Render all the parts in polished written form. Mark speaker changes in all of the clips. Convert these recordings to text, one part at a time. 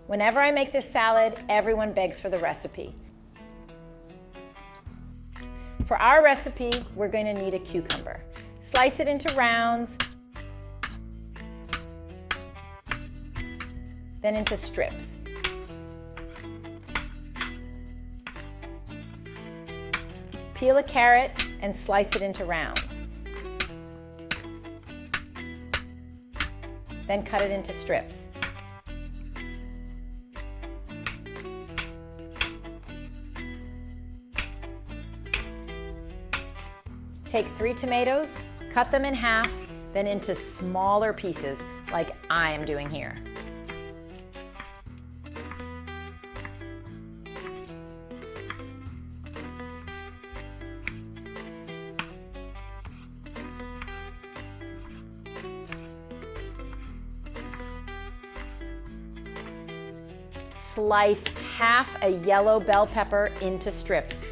Speaker 1: Whenever I make this salad, everyone begs for the recipe. For our recipe, we're going to need a cucumber. Slice it into rounds, then into strips. Peel a carrot and slice it into rounds. Then cut it into strips. Take 3 tomatoes, cut them in half, then into smaller pieces like I am doing here. Slice half a yellow bell pepper into strips.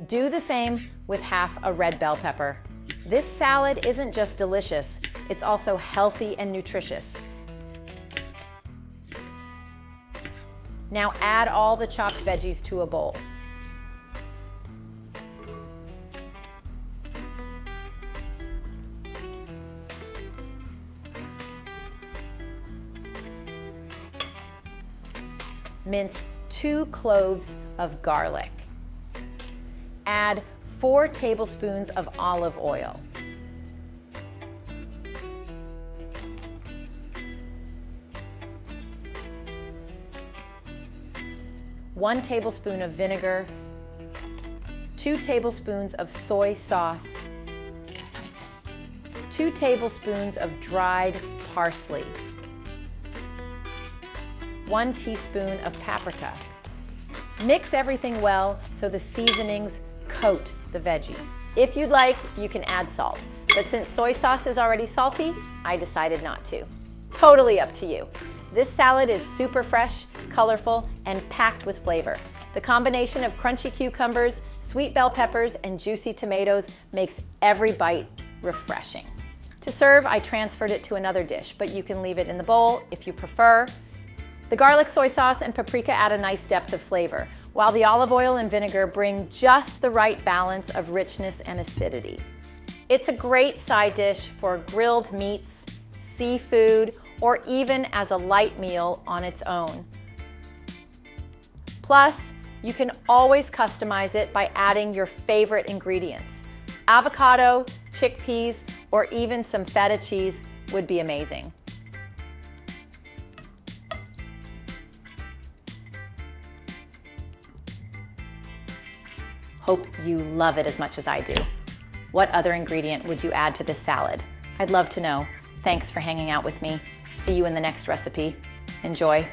Speaker 1: Do the same with half a red bell pepper. This salad isn't just delicious, it's also healthy and nutritious. Now add all the chopped veggies to a bowl. Mince 2 cloves of garlic. Add 4 tablespoons of olive oil. One tablespoon of vinegar, 2 tablespoons of soy sauce, 2 tablespoons of dried parsley, 1 teaspoon of paprika. Mix everything well so the seasonings coat the veggies. If you'd like, you can add salt, but since soy sauce is already salty, I decided not to. Totally up to you. This salad is super fresh, colorful, and packed with flavor. The combination of crunchy cucumbers, sweet bell peppers, and juicy tomatoes makes every bite refreshing. To serve, I transferred it to another dish, but you can leave it in the bowl if you prefer. The garlic, soy sauce, and paprika add a nice depth of flavor, while the olive oil and vinegar bring just the right balance of richness and acidity. It's a great side dish for grilled meats, seafood, or even as a light meal on its own. Plus, you can always customize it by adding your favorite ingredients. Avocado, chickpeas, or even some feta cheese would be amazing. Hope you love it as much as I do. What other ingredient would you add to this salad? I'd love to know. Thanks for hanging out with me. See you in the next recipe. Enjoy.